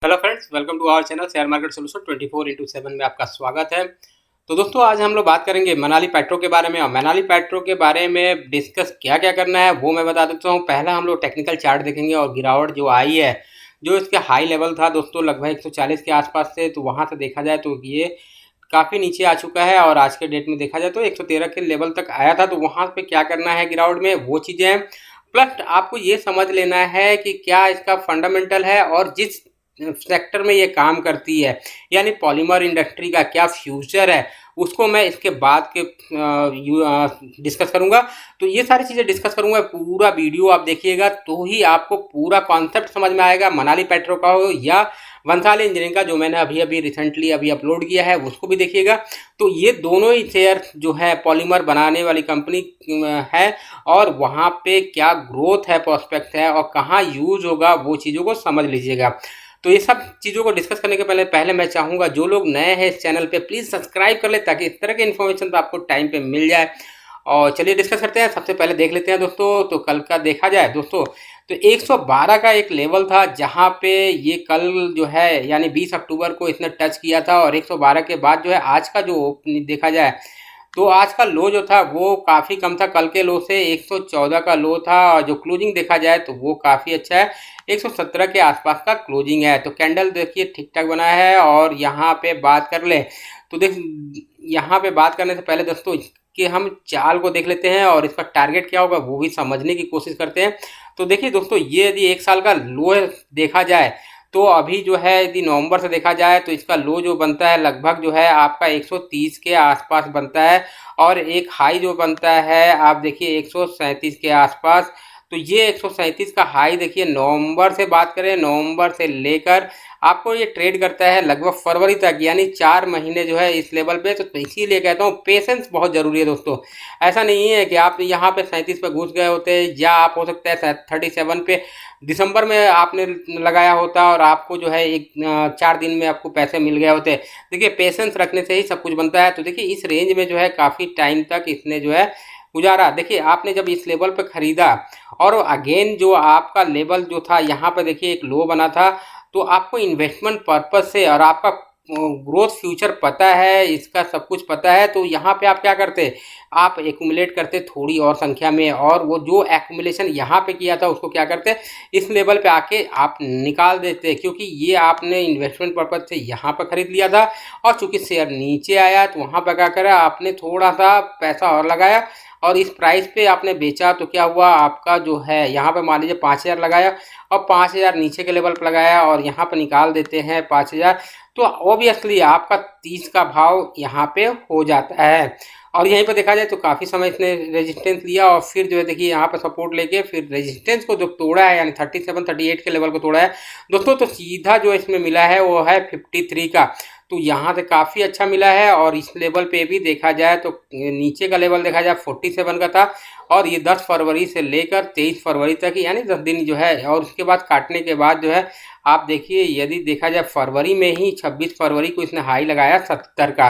Hello friends, welcome to our channel share market solution 24/7 में आपका स्वागत है। तो दोस्तों, आज हम लोग बात करेंगे मनाली पेट्रो के बारे में। और मनाली पेट्रो के बारे में डिस्कस क्या क्या करना है वो मैं बता देता हूँ। पहला हम लोग टेक्निकल चार्ट देखेंगे और गिरावट जो आई है, जो इसके हाई लेवल था दोस्तों लगभग 140 के आसपास से, तो वहाँ से देखा जाए तो ये काफ़ी नीचे आ चुका है। और आज के डेट में देखा जाए तो 113 के लेवल तक आया था। तो वहाँ पे क्या करना है गिरावट में, वो चीज़ें हैं। प्लस आपको ये समझ लेना है कि क्या इसका फंडामेंटल है और जिस सेक्टर में ये काम करती है, यानी पॉलीमर इंडस्ट्री का क्या फ्यूचर है, उसको मैं इसके बाद के डिस्कस करूंगा। तो ये सारी चीज़ें डिस्कस करूंगा, पूरा वीडियो आप देखिएगा तो ही आपको पूरा कॉन्सेप्ट समझ में आएगा। मनाली पेट्रो का हो या वंशाली इंजीनियरिंग का, जो मैंने अभी अभी रिसेंटली अभी अपलोड किया है, उसको भी देखिएगा। तो ये दोनों ही शेयर जो है पॉलीमर बनाने वाली कंपनी है, और वहाँ पे क्या ग्रोथ है, प्रोस्पेक्ट है, और कहाँ यूज होगा, वो चीज़ों को समझ लीजिएगा। तो ये सब चीज़ों को डिस्कस करने के पहले मैं चाहूँगा जो लोग नए हैं इस चैनल पे प्लीज़ सब्सक्राइब कर ले, ताकि इस तरह की इन्फॉर्मेशन तो आपको टाइम पे मिल जाए। और चलिए डिस्कस करते हैं। सबसे पहले देख लेते हैं दोस्तों, तो कल का देखा जाए दोस्तों तो 112 का एक लेवल था, जहाँ पे ये कल जो है यानी 20 अक्टूबर को इसने टच किया था। और 112 के बाद जो है आज का जो ओपनिंग देखा जाए तो आज का लो जो था वो काफ़ी कम था। कल के लो से 114 का लो था, और जो क्लोजिंग देखा जाए तो वो काफ़ी अच्छा है, 117 के आसपास का क्लोजिंग है। तो कैंडल देखिए ठीक ठाक बना है। और यहाँ पे बात कर ले तो देख, यहाँ पे बात करने से पहले दोस्तों कि हम चाल को देख लेते हैं और इसका टारगेट क्या होगा वो भी समझने की कोशिश करते हैं। तो देखिए दोस्तों, ये यदि एक साल का लो देखा जाए तो अभी जो है यदि नवंबर से देखा जाए तो इसका लो जो बनता है लगभग जो है आपका 130 के आसपास बनता है। और एक हाई जो बनता है आप देखिए 137 के आसपास। तो ये 137 का हाई देखिए, नवंबर से बात करें, नवंबर से लेकर आपको ये ट्रेड करता है लगभग फरवरी तक, यानी 4 महीने जो है इस लेवल पे। तो इसीलिए कहता हूँ पेशेंस बहुत ज़रूरी है दोस्तों। ऐसा नहीं है कि आप यहाँ पे 37 पे घुस गए होते, या आप हो सकता है 37 पे दिसंबर में आपने लगाया होता और आपको जो है 4 दिन में आपको पैसे मिल गए होते। देखिए पेशेंस रखने से ही सब कुछ बनता है। तो देखिए इस रेंज में जो है काफ़ी टाइम तक इसने जो है गुजारा। देखिए आपने जब इस लेवल पे ख़रीदा और अगेन जो आपका लेवल जो था यहाँ पे देखिए एक लो बना था, तो आपको इन्वेस्टमेंट पर्पज से और आपका ग्रोथ फ्यूचर पता है, इसका सब कुछ पता है, तो यहाँ पे आप क्या करते, आप एक्यूमुलेट करते थोड़ी और संख्या में, और वो जो एक्यूमुलेशन यहाँ पे किया था उसको क्या करते, इस लेवल पे आके आप निकाल देते। क्योंकि ये आपने इन्वेस्टमेंट पर्पज से यहाँ पर खरीद लिया था, और चूंकि शेयर नीचे आया तो वहाँ पर क्या करा, आपने थोड़ा सा पैसा और लगाया और इस प्राइस पे आपने बेचा। तो क्या हुआ, आपका जो है यहाँ पे मान लीजिए 5,000 लगाया और 5,000 नीचे के लेवल पर लगाया, और यहाँ पर निकाल देते हैं 5,000, तो ऑब्वियसली आपका 30 का भाव यहाँ पे हो जाता है। और यहीं पर देखा जाए तो काफ़ी समय इसने रेजिस्टेंस लिया, और फिर जो है देखिए यहाँ पे सपोर्ट लेके फिर रेजिस्टेंस को जो तोड़ा है, यानी 37-38 के लेवल को तोड़ा है दोस्तों। तो सीधा जो इसमें मिला है वो है 53 का। तो यहाँ से काफ़ी अच्छा मिला है। और इस लेवल पे भी देखा जाए तो नीचे का लेवल देखा जाए 47 का था, और ये 10 फरवरी से लेकर 23 फरवरी तक यानी 10 दिन जो है, और उसके बाद काटने के बाद जो है आप देखिए, यदि देखा जाए फरवरी में ही 26 फरवरी को इसने हाई लगाया 70 का।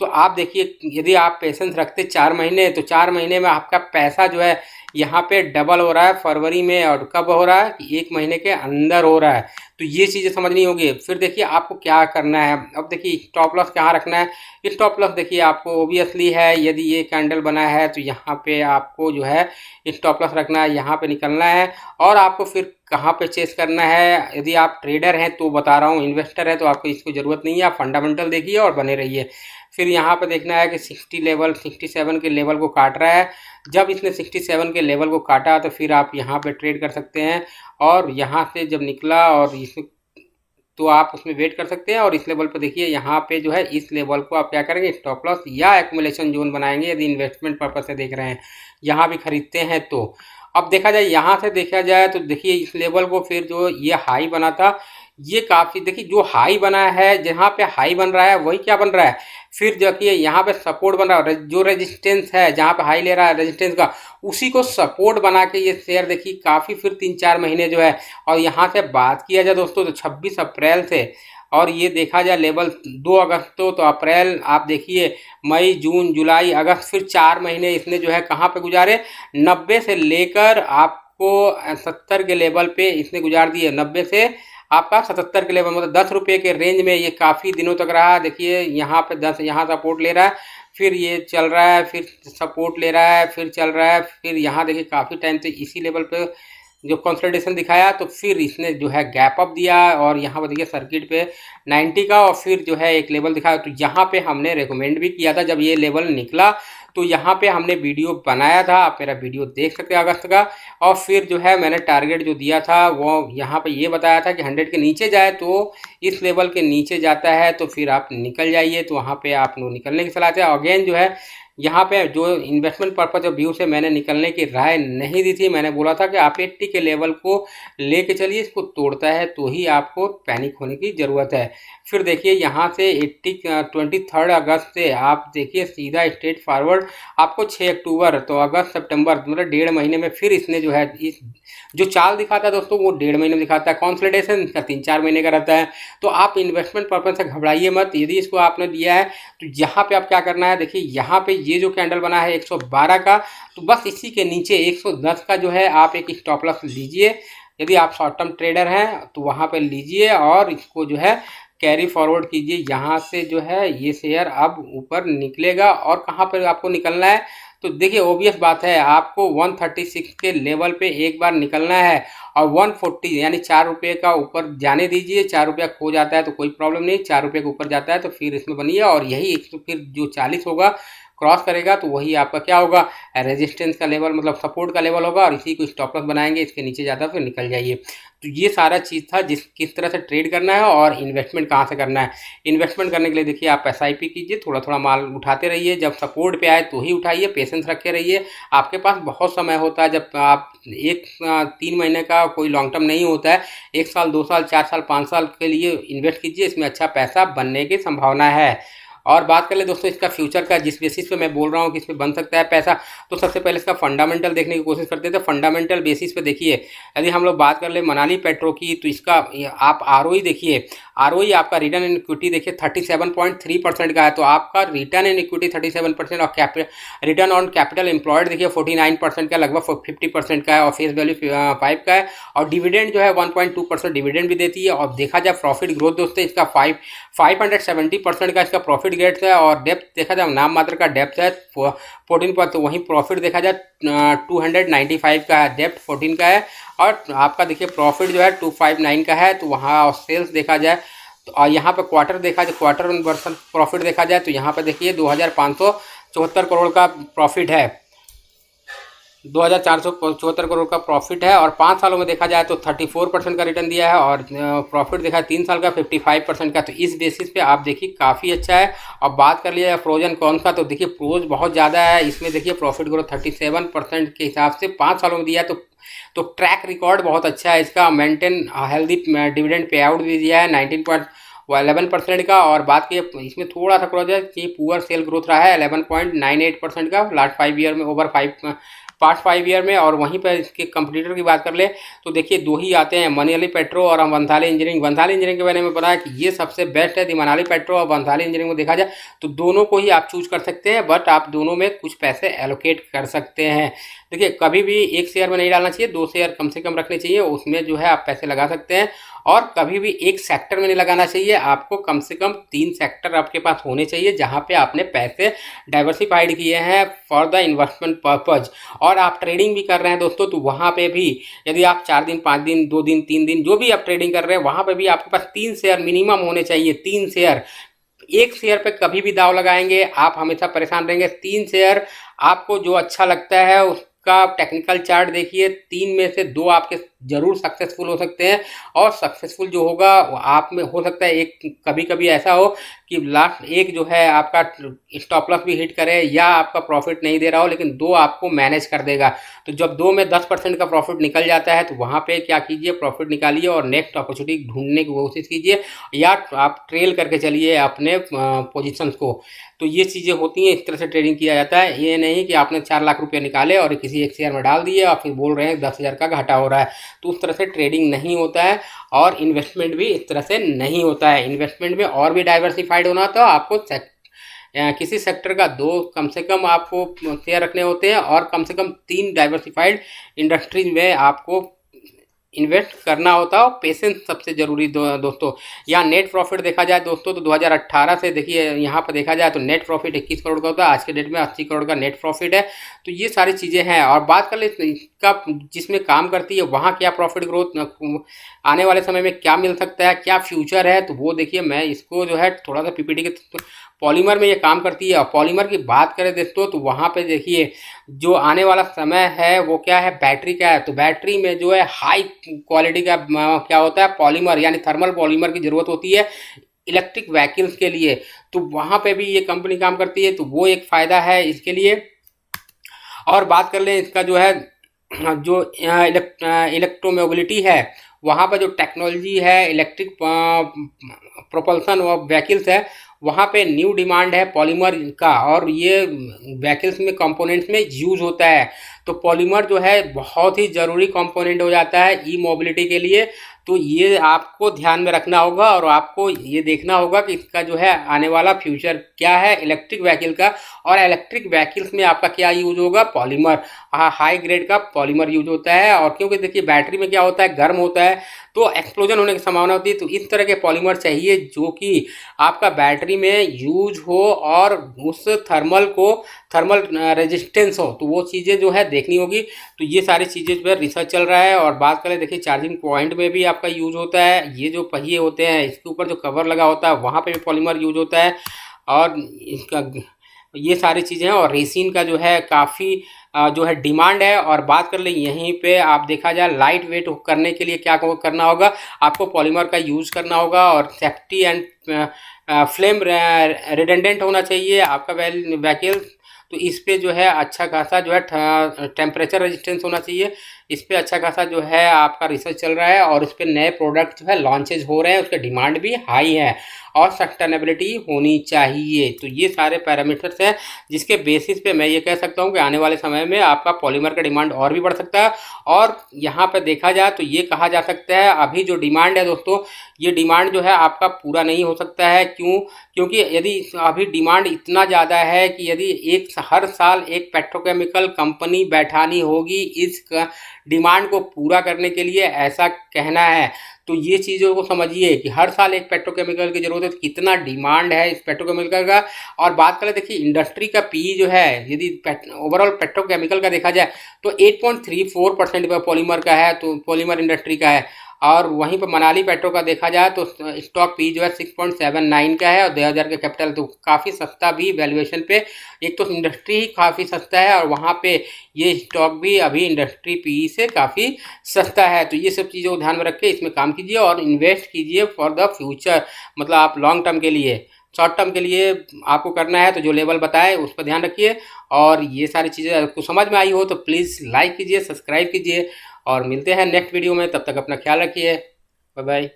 तो आप देखिए यदि आप पेशेंस रखते 4 महीने, तो 4 महीने में आपका पैसा जो है यहाँ पे डबल हो रहा है फरवरी में। और कब हो रहा है कि 1 महीने के अंदर हो रहा है। तो ये चीज़ें समझनी होगी। फिर देखिए आपको क्या करना है। अब देखिए स्टॉप लॉस कहाँ रखना है। स्टॉप लॉस देखिए आपको ओबियसली है, यदि ये कैंडल बना है तो यहाँ पे आपको जो है स्टॉप लॉस रखना है, यहाँ पे निकलना है। और आपको फिर कहाँ पे चेस करना है, यदि आप ट्रेडर हैं तो बता रहा हूँ, इन्वेस्टर है तो आपको इसको ज़रूरत नहीं है, आप फंडामेंटल देखिए और बने रहिए। फिर यहाँ पे देखना है कि 67 के लेवल को काट रहा है। जब इसने 67 के लेवल को काटा तो फिर आप यहाँ पे ट्रेड कर सकते हैं। और यहाँ से जब निकला और इस, तो आप उसमें वेट कर सकते हैं। और इस लेवल पर देखिए यहाँ पे जो है इस लेवल को आप क्या करेंगे, स्टॉप लॉस या एक्युमुलेशन जोन बनाएंगे, यदि इन्वेस्टमेंट पर्पज से देख रहे हैं, यहाँ भी खरीदते हैं तो। अब देखा जाए, यहाँ से देखा जाए तो देखिए इस लेवल को फिर जो ये हाई बना था, ये काफ़ी देखिए जो हाई बना है, जहाँ पे हाई बन रहा है वही क्या बन रहा है, फिर देखिए यहाँ पे सपोर्ट बन रहा है। जो रेजिस्टेंस है जहाँ पे हाई ले रहा है रेजिस्टेंस का, उसी को सपोर्ट बना के ये शेयर देखिए काफ़ी फिर 3-4 महीने जो है। और यहाँ से बात किया जाए दोस्तों तो 26 अप्रैल से, और ये देखा जाए लेवल 2 अगस्त तो अप्रैल आप देखिए, मई जून जुलाई अगस्त, फिर 4 महीने इसने जो है कहाँ पे गुजारे, 90 से लेकर आपको 70 के लेवल पे इसने गुजार दिए। 90 से आपका 77 के लेवल, मतलब 10 रुपये के रेंज में ये काफ़ी दिनों तक रहा। देखिए यहाँ पे 10, यहाँ सपोर्ट ले रहा है, फिर ये चल रहा है, फिर सपोर्ट ले रहा है, फिर चल रहा है, फिर यहाँ देखिए काफ़ी टाइम से इसी लेवल पे जो कंसोलिडेशन दिखाया, तो फिर इसने जो है गैप अप दिया और यहाँ पर देखिए सर्किट पे 90 का, और फिर जो है एक लेवल दिखाया। तो यहाँ पे हमने रेकमेंड भी किया था जब ये लेवल निकला, तो यहाँ पे हमने वीडियो बनाया था, आप मेरा वीडियो देख सकते हैं अगस्त का। और फिर जो है मैंने टारगेट जो दिया था वो यहाँ पे ये बताया था कि 100 के नीचे जाए तो, इस लेवल के नीचे जाता है तो फिर आप निकल जाइए। तो वहाँ पे आप लोग निकलने की सलाह थे। अगेन जो है यहाँ पे जो इन्वेस्टमेंट पर्पज ऑफ व्यू से मैंने निकलने की राय नहीं दी थी। मैंने बोला था कि आप 80 के लेवल को लेके चलिए, इसको तोड़ता है तो ही आपको पैनिक होने की ज़रूरत है। फिर देखिए यहाँ से 23 अगस्त से आप देखिए सीधा स्ट्रेट फॉरवर्ड आपको 6 अक्टूबर, तो अगस्त सितंबर मतलब 1.5 महीने में फिर इसने जो है इस जो चाल दिखाता है दोस्तों वो 1.5 महीने में दिखाता है। कॉन्सोलिडेशन का 3-4 महीने का रहता है। तो आप इन्वेस्टमेंट पर्पज से घबराइए मत। यदि इसको आपने दिया है तो यहाँ पे आप क्या करना है, देखिए यहाँ पे ये जो कैंडल बना है 112 का, तो बस इसी के नीचे 110 का जो है आप एक स्टॉप लॉस लीजिए। यदि आप शॉर्ट टर्म ट्रेडर हैं तो वहाँ पे लीजिए और इसको जो है कैरी फॉरवर्ड कीजिए। यहाँ से जो है ये शेयर अब ऊपर निकलेगा, और कहाँ पर आपको निकलना है तो देखिए ओबियस बात है, आपको 136 के लेवल पे एक बार निकलना है और 140 यानी 4 रुपये का ऊपर जाने दीजिए। 4 रुपया खो जाता है तो कोई प्रॉब्लम नहीं, 4 रुपये के ऊपर जाता है तो फिर इसमें बनिए, और यही फिर जो 40 होगा क्रॉस करेगा तो वही आपका क्या होगा, रेजिस्टेंस का लेवल, मतलब सपोर्ट का लेवल होगा, और इसी को स्टॉप लॉस बनाएंगे, इसके नीचे जाता है फिर निकल जाइए। तो ये सारा चीज़ था किस तरह से ट्रेड करना है और इन्वेस्टमेंट कहाँ से करना है। इन्वेस्टमेंट करने के लिए देखिए आप SIP कीजिए, थोड़ा थोड़ा माल उठाते रहिए, जब सपोर्ट पे आए तो ही उठाइए, पेशेंस रखे रहिए। आपके पास बहुत समय होता है, जब आप 3 महीने का कोई लॉन्ग टर्म नहीं होता है, 1 साल 2 साल 4 साल 5 साल के लिए इन्वेस्ट कीजिए, इसमें अच्छा पैसा बनने की संभावना है। और बात कर ले दोस्तों इसका फ्यूचर का, जिस बेसिस पे मैं बोल रहा हूँ कि इसमें बन सकता है पैसा, तो सबसे पहले इसका फंडामेंटल देखने की कोशिश करते थे। फंडामेंटल बेसिस पे देखिए, यदि हम लोग बात कर ले मनाली पेट्रो की, तो इसका आप ROE देखिए, ROE आपका रिटर्न इन इक्विटी देखिए 37.3% का है, तो आपका रिटर्न इन इक्विटी 37% और रिटर्न ऑन कैपिटल एम्प्लॉयड देखिए 49% का, लगभग 50% का है, और फेस वैल्यू 5 का है, और डिविडेंड जो है 1.2% डिविडेंड भी देती है। और देखा जाए प्रॉफिट ग्रोथ दोस्तों इसका 570% का इसका प्रॉफिट ग्रेड्स है, और डेप्थ देखा जाए नाम मात्र का डेप्थ है 14 पर, तो वहीं प्रॉफिट देखा जाए 295 का है, डेप्थ 14 का है, और आपका देखिए प्रॉफिट जो है 259 का है। तो वहाँ और सेल्स देखा जाए तो, और यहाँ पे क्वार्टर देखा जाए, क्वार्टर वर्सन प्रॉफिट देखा जाए तो यहाँ पे देखिए 2574 करोड़ का प्रॉफिट है, 2474 करोड़ का प्रॉफिट है, और 5 सालों में देखा जाए तो 34% का रिटर्न दिया है, और प्रॉफिट देखा है 3 साल का 55% का। तो इस बेसिस पे आप देखिए काफ़ी अच्छा है। और बात कर लिया फ्रोजन कौन का, तो देखिए प्रोज बहुत ज़्यादा है इसमें, देखिए प्रॉफिट ग्रोथ 37% के हिसाब से 5 सालों में दिया है। तो ट्रैक रिकॉर्ड बहुत अच्छा है इसका, maintain healthy dividend pay out भी दिया है 19.11% का। और बात की इसमें थोड़ा सा प्रोजेक्ट कि पुअर सेल ग्रोथ रहा है 11.98% का लास्ट 5 ईयर में, ओवर 5 ईयर में। और वहीं पर इसके कंपटीटर की बात कर ले तो देखिए 2 ही आते हैं, मनाली पेट्रो और वंथाली इंजीनियरिंग। वंथाली इंजीनियरिंग के बारे में बताया कि ये सबसे बेस्ट है। मनाली पेट्रो और वंथाली इंजीनियरिंग को देखा जाए तो दोनों को ही आप चूज कर सकते हैं, बट आप दोनों में कुछ पैसे एलोकेट कर सकते हैं। देखिए कभी भी एक शेयर में नहीं डालना चाहिए, 2 शेयर कम से कम रखने चाहिए, उसमें जो है आप पैसे लगा सकते हैं। और कभी भी एक सेक्टर में नहीं लगाना चाहिए, आपको कम से कम 3 सेक्टर आपके पास होने चाहिए जहां पे आपने पैसे डाइवर्सिफाइड किए हैं फॉर द इन्वेस्टमेंट पर्पज। और आप ट्रेडिंग भी कर रहे हैं दोस्तों, तो वहां पे भी यदि आप 4 दिन 5 दिन 2 दिन 3 दिन जो भी आप ट्रेडिंग कर रहे हैं, वहां पे भी आपके पास 3 शेयर मिनिमम होने चाहिए। 3 शेयर, एक शेयर पे कभी भी दाव लगाएंगे आप हमेशा परेशान रहेंगे। 3 शेयर आपको जो अच्छा लगता है उसका टेक्निकल चार्ट देखिए, 3 में से 2 आपके जरूर सक्सेसफुल हो सकते हैं। और सक्सेसफुल जो होगा आप में हो सकता है एक कभी कभी ऐसा हो कि लास्ट एक जो है आपका स्टॉप लॉस भी हिट करे या आपका प्रॉफिट नहीं दे रहा हो, लेकिन 2 आपको मैनेज कर देगा। तो जब 2 में 10% का प्रॉफिट निकल जाता है तो वहाँ पे क्या कीजिए, प्रॉफिट निकालिए और नेक्स्ट अपॉर्चुनिटी ढूंढने की कोशिश कीजिए, या आप ट्रेल करके चलिए अपने पोजिशंस को। तो ये चीज़ें होती हैं, इस तरह से ट्रेडिंग किया जाता है। ये नहीं कि आपने 4 लाख रुपये निकाले और किसी एक शेयर में डाल दिए और फिर बोल रहे हैं 10,000 का घाटा हो रहा है, तो उस तरह से ट्रेडिंग नहीं होता है। और इन्वेस्टमेंट भी इस तरह से नहीं होता है। इन्वेस्टमेंट में और भी डाइवर्सिफाइड होना तो आपको किसी सेक्टर का 2 कम से कम आपको शेयर रखने होते हैं, और कम से कम 3 डाइवर्सिफाइड इंडस्ट्रीज में आपको इन्वेस्ट करना होता है और पेशेंस सबसे ज़रूरी दोस्तों। यहाँ नेट प्रॉफिट देखा जाए दोस्तों तो 2018 से देखिए यहाँ पर देखा जाए तो नेट प्रॉफिट 21 करोड़ का होता है, आज के डेट में 80 करोड़ का नेट प्रॉफिट है। तो ये सारी चीज़ें हैं। और बात कर ले इसका जिसमें काम करती है वहाँ क्या प्रॉफिट ग्रोथ आने वाले समय में क्या मिल सकता है, क्या फ्यूचर है, तो वो देखिए मैं इसको जो है थोड़ा सा पीपीटी के पॉलीमर में ये काम करती है। और पॉलीमर की बात करें दोस्तों तो वहाँ पे देखिए जो आने वाला समय है वो क्या है, बैटरी का है। तो बैटरी में जो है हाई क्वालिटी का क्या होता है, पॉलीमर यानी थर्मल पॉलीमर की ज़रूरत होती है इलेक्ट्रिक व्हीकल्स के लिए। तो वहाँ पे भी ये कंपनी काम करती है, तो वो एक फ़ायदा है इसके लिए। और बात कर लें इसका जो है जो इलेक्ट्रोमोबिलिटी है वहाँ पर जो टेक्नोलॉजी है इलेक्ट्रिक प्रोपल्सन ऑफ व्हीकल्स है, वहाँ पे न्यू डिमांड है पॉलीमर का। और ये व्हीकल्स में कंपोनेंट्स में यूज होता है। तो पॉलीमर जो है बहुत ही ज़रूरी कंपोनेंट हो जाता है ई मोबिलिटी के लिए। तो ये आपको ध्यान में रखना होगा और आपको ये देखना होगा कि इसका जो है आने वाला फ्यूचर क्या है इलेक्ट्रिक व्हीकल का। और इलेक्ट्रिक व्हीकल्स में आपका क्या यूज होगा, पॉलीमर, हाई ग्रेड का पॉलीमर यूज होता है। और क्योंकि देखिए बैटरी में क्या होता है, गर्म होता है तो एक्सप्लोजन होने की संभावना होती है। तो इस तरह के पॉलीमर चाहिए जो कि आपका बैटरी में यूज हो और उस थर्मल रेजिस्टेंस हो। तो वो चीज़ें जो है देखनी होगी। तो ये सारी चीज़ें पर रिसर्च चल रहा है। और बात करें देखिए चार्जिंग पॉइंट में भी आपका यूज होता है। ये जो पहिए होते हैं इसके ऊपर जो कवर लगा होता है वहाँ पे भी पॉलीमर यूज होता है। और इसका ये सारी चीज़ें हैं। और रेसिन का जो है काफ़ी जो है डिमांड है। और बात कर ले यहीं पे आप देखा जाए लाइट वेट करने के लिए क्या करना होगा, आपको पॉलीमर का यूज़ करना होगा। और सेफ्टी एंड फ्लेम रिडेंडेंट होना चाहिए आपका व्हीकल। तो इस पे जो है अच्छा खासा जो है टेम्परेचर रेजिस्टेंस होना चाहिए। इस पे अच्छा खासा जो है आपका रिसर्च चल रहा है। और उस पर नए प्रोडक्ट जो है लॉन्चेज हो रहे हैं, उसका डिमांड भी हाई है और सस्टेनेबिलिटी होनी चाहिए। तो ये सारे पैरामीटर्स हैं जिसके बेसिस पे मैं ये कह सकता हूँ कि आने वाले समय में आपका पॉलीमर का डिमांड और भी बढ़ सकता है। और यहाँ पे देखा जाए तो ये कहा जा सकता है अभी जो डिमांड है दोस्तों, ये डिमांड जो है आपका पूरा नहीं हो सकता है। क्योंकि यदि अभी डिमांड इतना ज़्यादा है कि यदि हर साल एक पेट्रोकेमिकल कंपनी बैठानी होगी इस डिमांड को पूरा करने के लिए, ऐसा कहना है। तो ये चीज़ों को समझिए कि हर साल एक पेट्रोकेमिकल की ज़रूरत है, कितना डिमांड है इस पेट्रोकेमिकल का। और बात करें देखिए इंडस्ट्री का पी जो है यदि ओवरऑल पेट्रोकेमिकल का देखा जाए तो 8.34% पॉलीमर का है, तो पॉलीमर इंडस्ट्री का है। और वहीं पर मनाली पेट्रो का देखा जाए तो स्टॉक पी जो है 6.79 का है और 2000 का कैपिटल, तो काफ़ी सस्ता भी वैल्यूएशन पे। एक तो इंडस्ट्री ही काफ़ी सस्ता है और वहाँ पे ये स्टॉक भी अभी इंडस्ट्री पी से काफ़ी सस्ता है। तो ये सब चीज़ों को ध्यान में रख के इसमें काम कीजिए और इन्वेस्ट कीजिए फॉर द फ्यूचर, मतलब आप लॉन्ग टर्म के लिए। शॉर्ट टर्म के लिए आपको करना है तो जो लेवल बताए उस पर ध्यान रखिए। और ये सारी चीज़ें आपको समझ में आई हो तो प्लीज़ लाइक कीजिए, सब्सक्राइब कीजिए। और मिलते हैं नेक्स्ट वीडियो में, तब तक अपना ख्याल रखिए। Bye bye.